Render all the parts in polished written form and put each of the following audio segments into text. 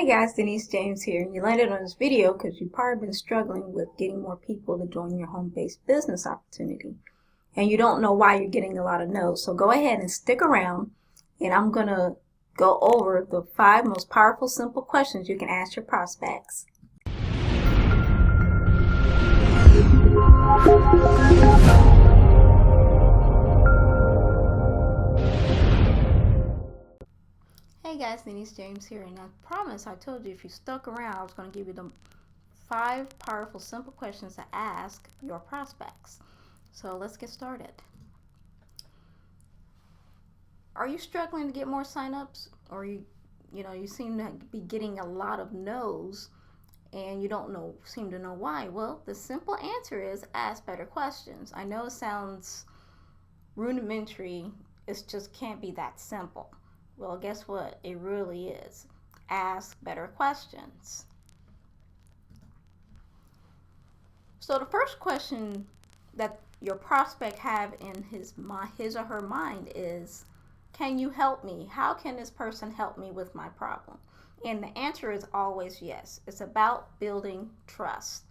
Hey guys, Denise James here, and you landed on this video because you've probably been struggling with getting more people to join your home-based business opportunity, and you don't know why you're getting a lot of no's. So go ahead and stick around, and I'm going to go over the 5 most powerful, simple questions you can ask your prospects. Hey guys, Denise James here, and I promise I told you if you stuck around I was going to give you the 5 powerful, simple questions to ask your prospects. So let's get started. Are you struggling to get more signups, or you seem to be getting a lot of no's and you don't seem to know why? Well, the simple answer is ask better questions. I know it sounds rudimentary. It just can't be that simple. Well, guess what? It really is. Ask better questions. So the first question that your prospect have in his or her mind is, can you help me? How can this person help me with my problem? And the answer is always yes. It's about building trust.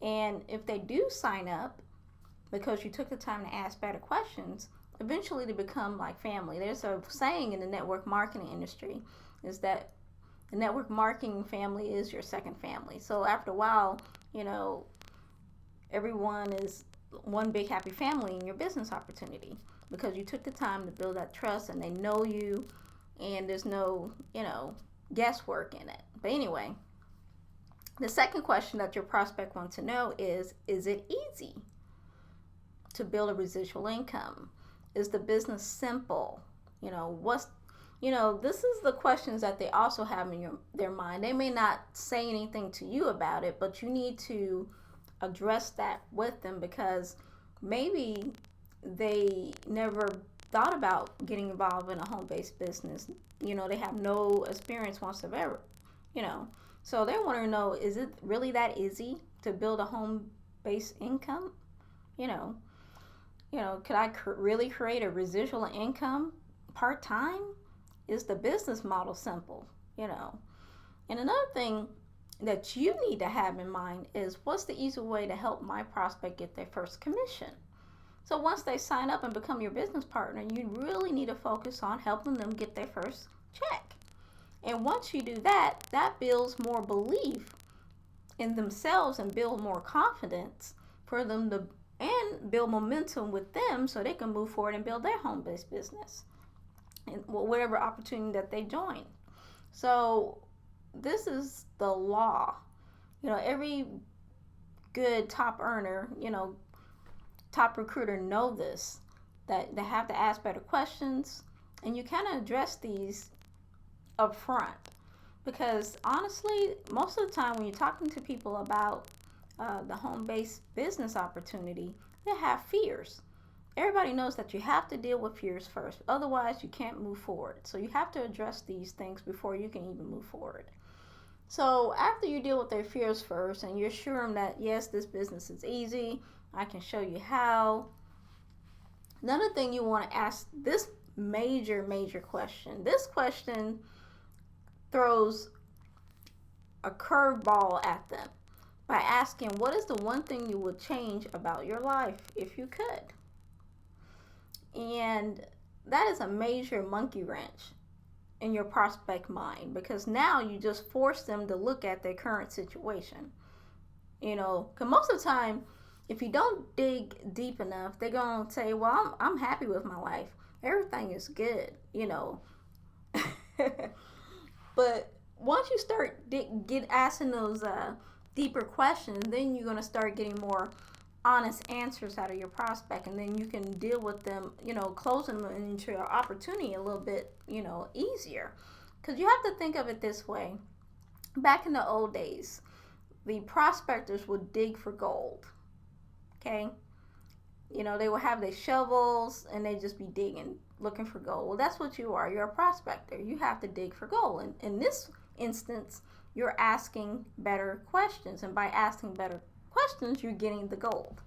And if they do sign up because you took the time to ask better questions, eventually they become like family. There's a saying in the network marketing industry is that the network marketing family is your second family. So after a while, everyone is one big happy family in your business opportunity because you took the time to build that trust and they know you and there's no, guesswork in it. But anyway, the second question that your prospect wants to know is it easy to build a residual income? Is the business simple? This is the questions that they also have in their mind. They may not say anything to you about it, but you need to address that with them because maybe they never thought about getting involved in a home-based business. They have no experience whatsoever, So they want to know, is it really that easy to build a home-based income? Could I really create a residual income part-time? Is the business model simple? And another thing that you need to have in mind is, what's the easy way to help my prospect get their first commission? So once they sign up and become your business partner, you really need to focus on helping them get their first check. And once you do that, that builds more belief in themselves and build more confidence for them to, and build momentum with them so they can move forward and build their home-based business and whatever opportunity that they join. So this is the law. Every good top earner, top recruiter know this, that they have to ask better questions, and you kind of address these up front. Because honestly, most of the time when you're talking to people about the home-based business opportunity, they have fears. Everybody knows that you have to deal with fears first. Otherwise, you can't move forward. So you have to address these things before you can even move forward. So after you deal with their fears first and you assure them that, yes, this business is easy, I can show you how. Another thing you want to ask this major question. This question throws a curveball at them by asking, what is the one thing you would change about your life if you could? And that is a major monkey wrench in your prospect mind, because now you just force them to look at their current situation. Because most of the time, if you don't dig deep enough, they're going to say, well, I'm happy with my life. Everything is good, But once you start asking those deeper questions, then you're going to start getting more honest answers out of your prospect, and then you can deal with them, closing them into your opportunity a little bit, easier. Because you have to think of it this way. Back in the old days, the prospectors would dig for gold. Okay? They would have their shovels and they just be digging, looking for gold. Well, that's what you are. You're a prospector. You have to dig for gold. And in this instance, you're asking better questions. And by asking better questions, you're getting the gold.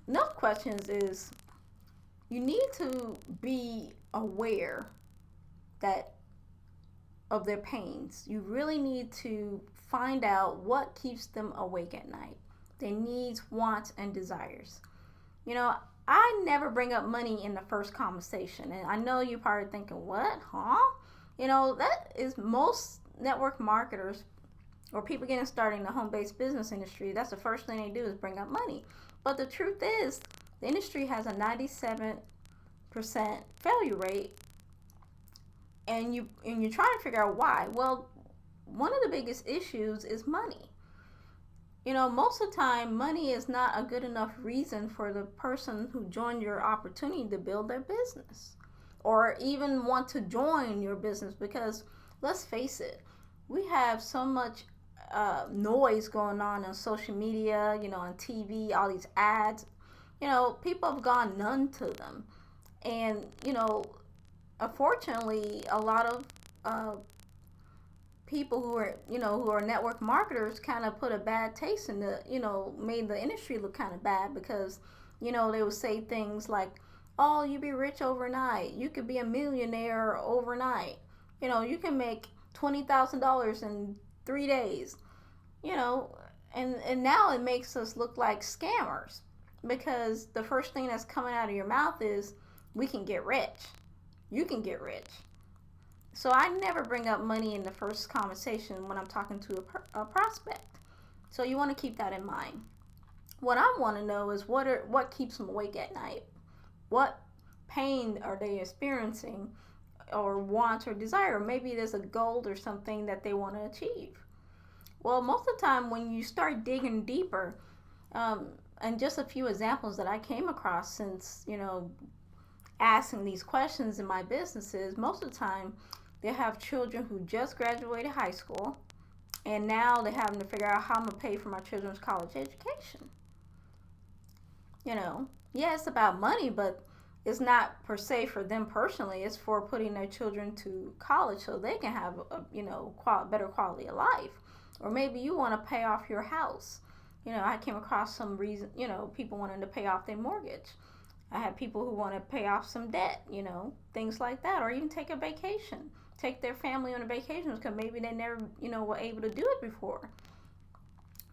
Another question is, you need to be aware that of their pains. You really need to find out what keeps them awake at night, their needs, wants, and desires. You know, I never bring up money in the first conversation. And I know you're probably thinking, what? Huh? You know, that is most network marketers or people getting started in the home-based business industry. That's the first thing they do is bring up money. But the truth is, the industry has a 97% failure rate. And you're trying to figure out why. Well, one of the biggest issues is money. You know, most of the time, money is not a good enough reason for the person who joined your opportunity to build their business or even want to join your business, because let's face it, we have so much noise going on social media, you know, on TV, all these ads. You know, people have gone numb to them. And, you know, unfortunately, a lot of people who are network marketers kind of put a bad taste in made the industry look kind of bad, because, you know, they would say things like, oh, you be rich overnight. You could be a millionaire overnight. You know, you can make $20,000 in 3 days. You know, and now it makes us look like scammers, because the first thing that's coming out of your mouth is, we can get rich. You can get rich. So I never bring up money in the first conversation when I'm talking to a prospect. So you want to keep that in mind. What I want to know is what keeps them awake at night. What pain are they experiencing, or want or desire? Or maybe there's a goal or something that they want to achieve. Well, most of the time when you start digging deeper, and just a few examples that I came across since, you know, asking these questions in my businesses, most of the time they have children who just graduated high school, and now they're having to figure out how I'm going to pay for my children's college education. You know, yeah, it's about money, but it's not per se for them personally. It's for putting their children to college so they can have a better quality of life. Or maybe you want to pay off your house. You know, I came across some reason, you know, people wanting to pay off their mortgage. I had people who want to pay off some debt, you know, things like that, or even take a vacation, take their family on a vacation, because maybe they never, you know, were able to do it before.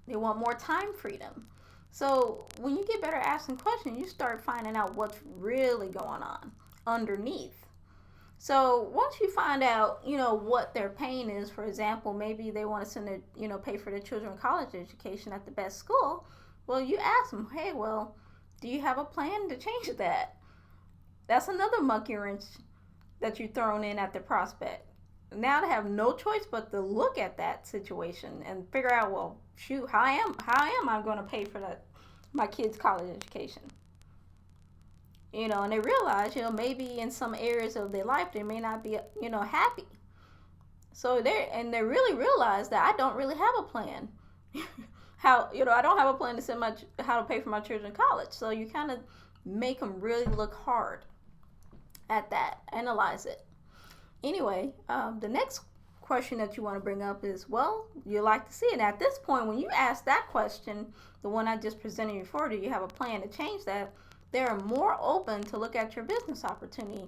They want more time freedom. So when you get better at asking questions, you start finding out what's really going on underneath. So once you find out, you know, what their pain is, for example, maybe they want to send their, you know, pay for their children college education at the best school. Well, you ask them, hey, well, do you have a plan to change that? That's another monkey wrench that you're throwing in at the prospect. Now they have no choice but to look at that situation and figure out, well, shoot, how am I going to pay for my kid's college education? You know, and they realize, you know, maybe in some areas of their life they may not be, you know, happy. So they really realize that I don't really have a plan. I don't have a plan to how to pay for my children college. So you kind of make them really look hard at that, analyze it. Anyway, the next question that you want to bring up is, well, you like to see it. And at this point, when you ask that question, the one I just presented you for, do you have a plan to change that? They're more open to look at your business opportunity.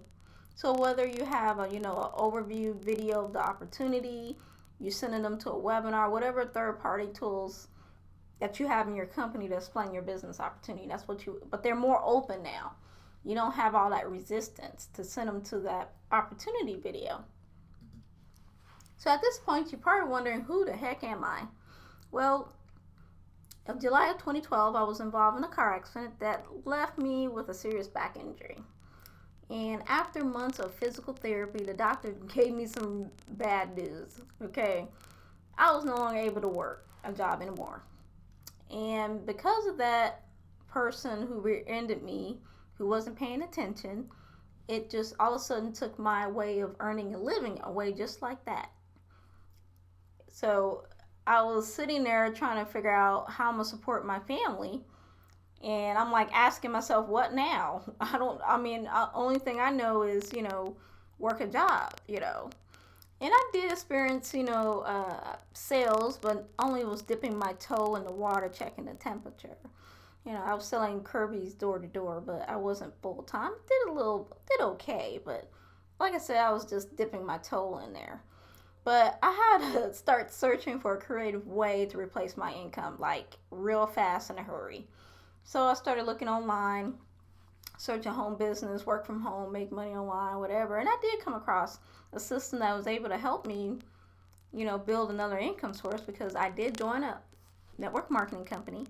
So whether you have an overview video of the opportunity, you're sending them to a webinar, whatever third-party tools that you have in your company to explain your business opportunity, but they're more open now. You don't have all that resistance to send them to that opportunity video. So at this point, you're probably wondering, who the heck am I? Well, in July of 2012, I was involved in a car accident that left me with a serious back injury. And after months of physical therapy, the doctor gave me some bad news. Okay, I was no longer able to work a job anymore. And because of that person who rear-ended me, who wasn't paying attention, it just all of a sudden took my way of earning a living away just like that. So I was sitting there trying to figure out how I'm going to support my family. And I'm like asking myself, what now? Only thing I know is, work a job, And I did experience, sales, but only was dipping my toe in the water, checking the temperature. I was selling Kirby's door to door, but I wasn't full time. Did okay, but like I said, I was just dipping my toe in there. But I had to start searching for a creative way to replace my income, like real fast in a hurry. So I started looking online, searching home business, work from home, make money online, whatever. And I did come across a system that was able to help me, build another income source because I did join a network marketing company,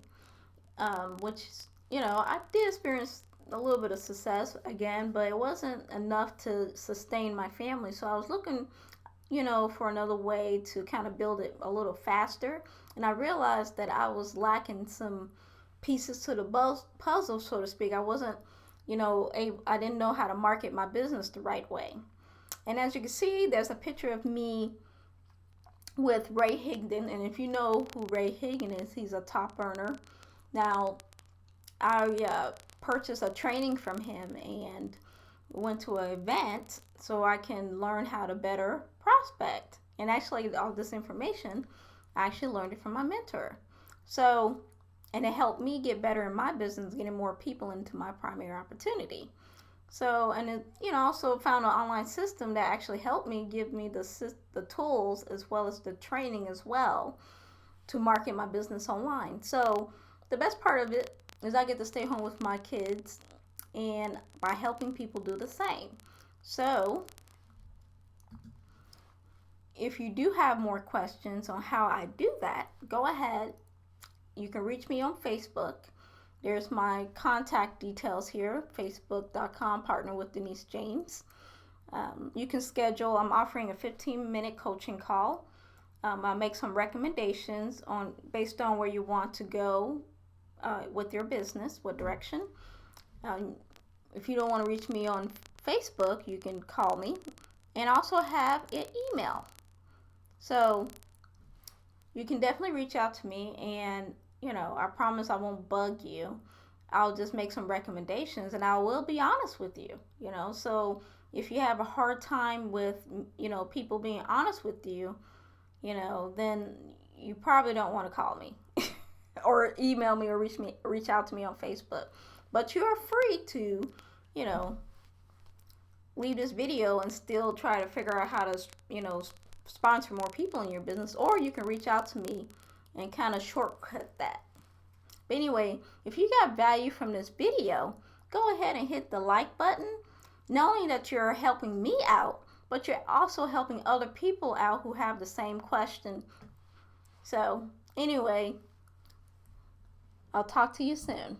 which, I did experience a little bit of success again, but it wasn't enough to sustain my family. So I was looking, for another way to kind of build it a little faster. And I realized that I was lacking some pieces to the puzzle, so to speak. I wasn't, I didn't know how to market my business the right way. And as you can see, there's a picture of me with Ray Higdon. And if you know who Ray Higdon is, he's a top earner. Now, I purchased a training from him and went to an event so I can learn how to better prospect. And actually, all this information, I actually learned it from my mentor. So, and it helped me get better in my business, getting more people into my primary opportunity. So, and it, also found an online system that actually helped me give me the tools as well as the training as well to market my business online. So, the best part of it is I get to stay home with my kids and by helping people do the same. So, if you do have more questions on how I do that, go ahead. You can reach me on Facebook. There's my contact details here, facebook.com, partner with Denise James. You can schedule, I'm offering a 15-minute coaching call. I make some recommendations based on where you want to go with your business, what direction. If you don't want to reach me on Facebook, you can call me. And also have an email. So you can definitely reach out to me, and I promise I won't bug you. I'll just make some recommendations, and I will be honest with you. So if you have a hard time with people being honest with you, then you probably don't want to call me or email me or reach out to me on Facebook. But you are free to leave this video and still try to figure out how to sponsor more people in your business, or you can reach out to me and kind of shortcut that. But anyway, if you got value from this video, go ahead and hit the like button. Not only that you're helping me out, but you're also helping other people out who have the same question. So anyway, I'll talk to you soon.